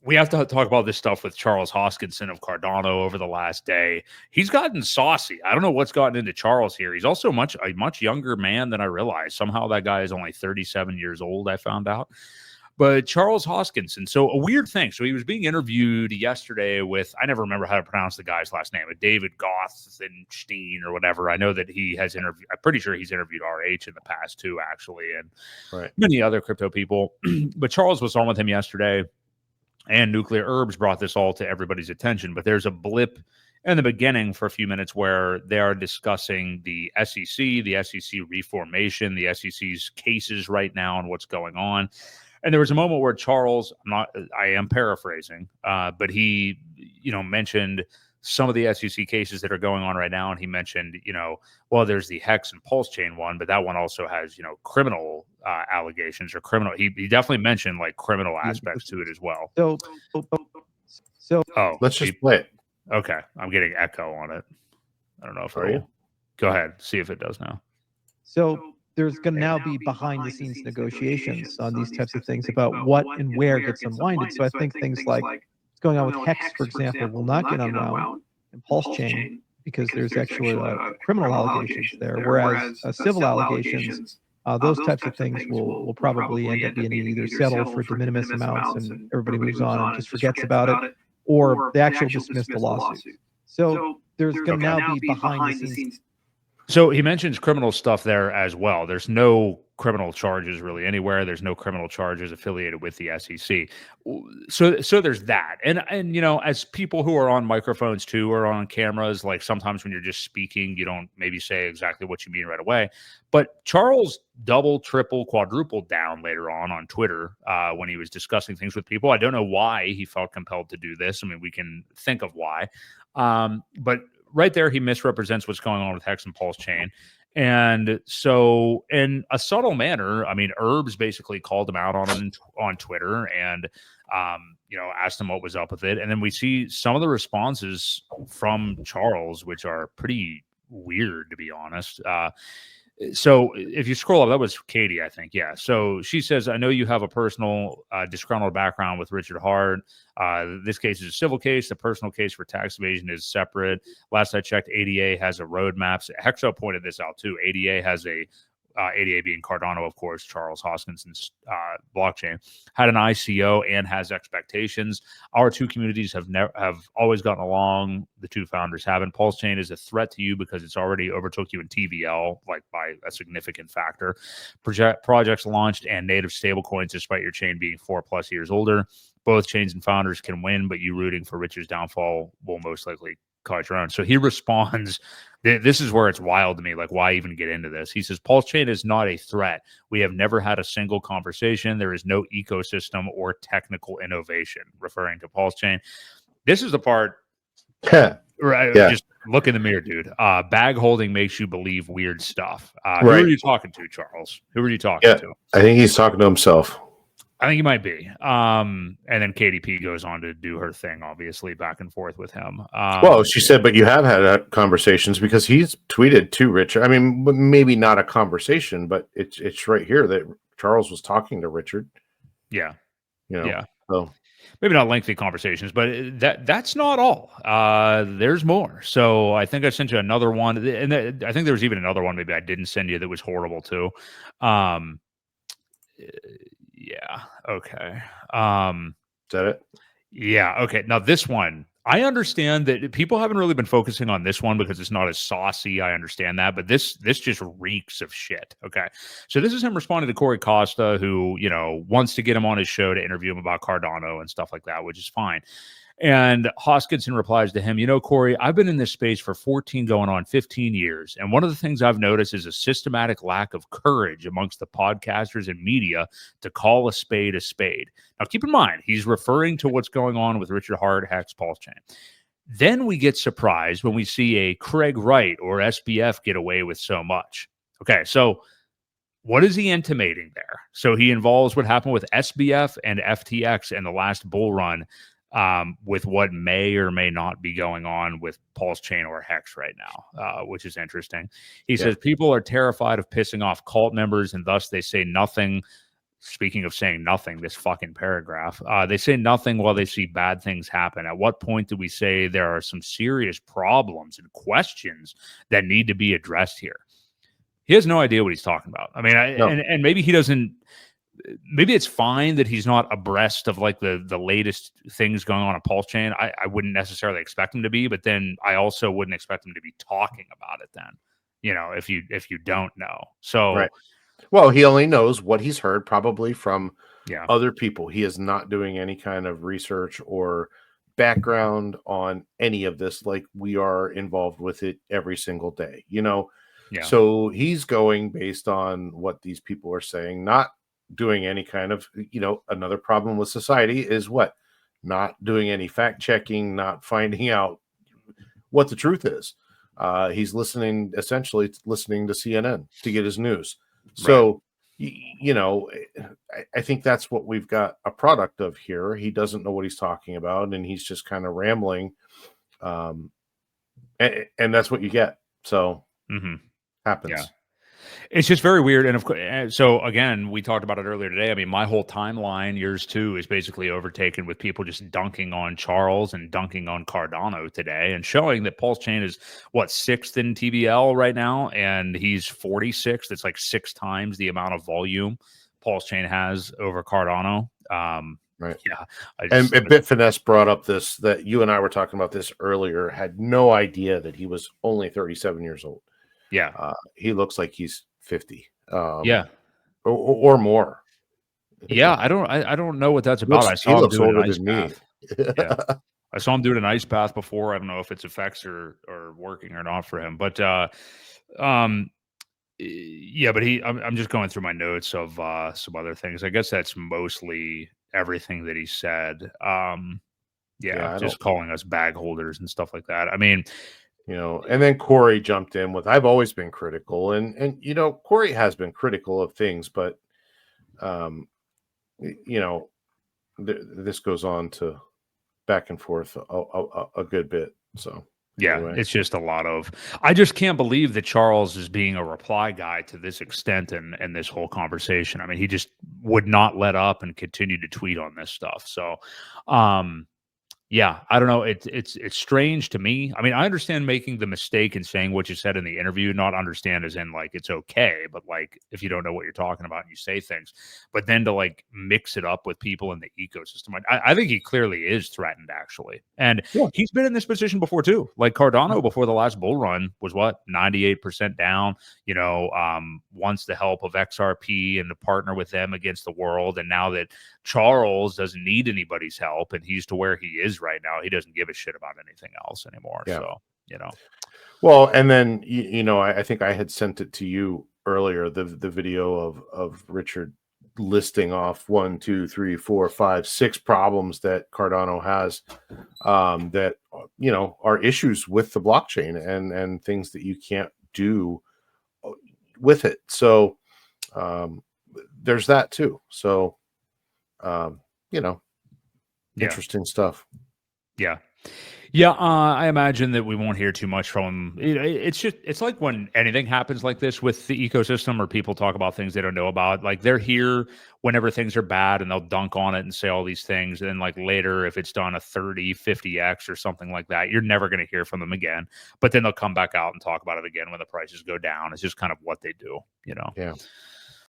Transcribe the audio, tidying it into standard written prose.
we have to talk about this stuff with Charles Hoskinson of Cardano over the last day. He's gotten saucy. I don't know what's gotten into Charles here. He's also a much younger man than I realized. Somehow that guy is only 37 years old, I found out. But Charles Hoskinson, so a weird thing. So he was being interviewed yesterday with, I never remember how to pronounce the guy's last name, David Gothenstein or whatever. I know that he has interviewed, I'm pretty sure he's interviewed RH in the past too, actually, and many other crypto people. But Charles was on with him yesterday, and Nuclear Herbs brought this all to everybody's attention. But there's a blip in the beginning for a few minutes where they are discussing the SEC reformation, the SEC's cases right now and what's going on. And there was a moment where Charles, I am paraphrasing, but he, mentioned some of the SEC cases that are going on right now. And he mentioned, well, there's the Hex and PulseChain one, but that one also has, criminal allegations or criminal. He definitely mentioned like criminal aspects to it as well. So let's just play it. Okay. I'm getting echo on it. I don't know if it'll go ahead. See if it does now. So there's going to now be behind the scenes negotiations on these types of things about what and where gets unwinded. So I think things like what's going on with Hex, for example, will not get unwound, and PulseChain, because there's actually criminal allegations there, whereas civil allegations, those types of things will probably end up being either settled for de minimis amounts and everybody moves on and just forgets about it, or they actually dismiss the lawsuit. So there's going to now be behind the scenes. So he mentions criminal stuff there as well. There's no criminal charges really anywhere. There's no criminal charges affiliated with the SEC. So there's that. And as people who are on microphones too, or on cameras, like sometimes when you're just speaking, you don't maybe say exactly what you mean right away. But Charles double, triple, quadrupled down later on Twitter when he was discussing things with people. I don't know why he felt compelled to do this. I mean, we can think of why. But right there, he misrepresents what's going on with Hex and PulseChain. And so in a subtle manner, I mean, Herbs basically called him out on Twitter and, asked him what was up with it. And then we see some of the responses from Charles, which are pretty weird, to be honest. So if you scroll up, that was Katie, I think. Yeah. So she says, I know you have a personal disgruntled background with Richard Hart. This case is a civil case. The personal case for tax evasion is separate. Last I checked, ADA has a roadmap. Hexo pointed this out too. ADA has ADA being Cardano, of course, Charles Hoskinson's blockchain, had an ICO and has expectations. Our two communities have always gotten along. The two founders haven't. PulseChain is a threat to you because it's already overtook you in TVL, like by a significant factor. Projects launched and native stablecoins, despite your chain being 4+ years older. Both chains and founders can win, but you rooting for Richard's downfall will most likely cause your own. So he responds, this is where it's wild to me, like why even get into this? He says, PulseChain is not a threat. We have never had a single conversation. There is no ecosystem or technical innovation, referring to PulseChain. This is the part, right? Yeah. Just look in the mirror, dude. Bag holding makes you believe weird stuff. Who are you talking to, Charles? Who are you talking to? I think he's talking to himself. I think he might be. And then KDP goes on to do her thing, obviously, back and forth with him. Well, she said, but you have had conversations because he's tweeted to Richard. I mean, maybe not a conversation, but it's right here that Charles was talking to Richard. Yeah. Yeah. So maybe not lengthy conversations, but that's not all. There's more. So I think I sent you another one. And I think there was even another one maybe I didn't send you that was horrible too. Yeah. Okay. Is that it? Yeah. Okay. Now this one, I understand that people haven't really been focusing on this one because it's not as saucy. I understand that, but this just reeks of shit. Okay. So this is him responding to Corey Costa, who, wants to get him on his show to interview him about Cardano and stuff like that, which is fine. And Hoskinson replies to him, Corey, I've been in this space for 14 going on 15 years. And one of the things I've noticed is a systematic lack of courage amongst the podcasters and media to call a spade a spade. Now, keep in mind, he's referring to what's going on with Richard Hart, Hex, PulseChain. Then we get surprised when we see a Craig Wright or SBF get away with so much. Okay, so what is he intimating there? So he involves what happened with SBF and FTX in the last bull run, with what may or may not be going on with PulseChain or Hex right now, which is interesting. He says people are terrified of pissing off cult members, and thus they say nothing speaking of saying nothing, this fucking paragraph, they say nothing while they see bad things happen. At what point do we say there are some serious problems and questions that need to be addressed here? He has no idea what he's talking about. I mean, No. and maybe he doesn't. Maybe it's fine that he's not abreast of like the latest things going on PulseChain. I wouldn't necessarily expect him to be, but then I also wouldn't expect him to be talking about it then, you know, if you don't know. So, Right. Well, he only knows what he's heard probably from yeah, other people. He is not doing any kind of research or background on any of this like we are involved with it every single day, you know. yeah, So he's going based on what these people are saying, not doing any kind of, you know, another problem with society is what? Not doing any fact checking, not finding out what the truth is. He's essentially listening to CNN to get his news. So, you know, I think that's what we've got a product of here. He doesn't know what he's talking about, and he's just kind of rambling. And that's what you get. So, happens. Yeah. It's just very weird. And of course, so again, we talked about it earlier today. I mean, my whole timeline, yours too, is basically overtaken with people just dunking on Charles and dunking on Cardano today and showing that PulseChain is what, 6th in TVL right now, and he's 46th. It's like 6 times the amount of volume PulseChain has over Cardano. Right. Yeah. And Bitfinesse brought up this, that you and I were talking about this earlier, had no idea that he was only 37 years old. Yeah. He looks like he's 50. Yeah. Or more. Yeah. I don't know what that's about. I saw him looks doing older an ice than me. bath. Yeah. I saw him doing an ice bath before. I don't know if its effects are working or not for him, but yeah, but I'm just going through my notes of some other things. I guess that's mostly everything that he said. Yeah, just calling us bag holders and stuff like that. I mean, you know, and then Corey jumped in with, I've always been critical, and you know, Corey has been critical of things, but you know, this goes on to back and forth a good bit. So yeah, anyway. It's just a lot of. I just can't believe that Charles is being a reply guy to this extent in this whole conversation. I mean, he just would not let up and continue to tweet on this stuff. So, yeah, I don't know. It's strange to me. I mean, I understand making the mistake and saying what you said in the interview, not understand as in like it's okay, but like if you don't know what you're talking about and you say things, but then to like mix it up with people in the ecosystem. I think he clearly is threatened actually. And he's been in this position before too. Like Cardano before the last bull run was what, 98% down, you know, wants the help of XRP and to partner with them against the world. And now that Charles doesn't need anybody's help and he's to where he is right now, he doesn't give a shit about anything else anymore. Yeah. So, you know. Well, and then you know, I think I had sent it to you earlier, the video of Richard listing off 1, 2, 3, 4, 5, 6 problems that Cardano has that you know are issues with the blockchain and things that you can't do with it. So there's that too. So you know, interesting stuff. Yeah. Yeah, I imagine that we won't hear too much from him. It's like when anything happens like this with the ecosystem or people talk about things they don't know about, like they're here whenever things are bad and they'll dunk on it and say all these things. And then like later, if it's done a 30, 50x or something like that, you're never going to hear from them again. But then they'll come back out and talk about it again when the prices go down. It's just kind of what they do, you know? Yeah.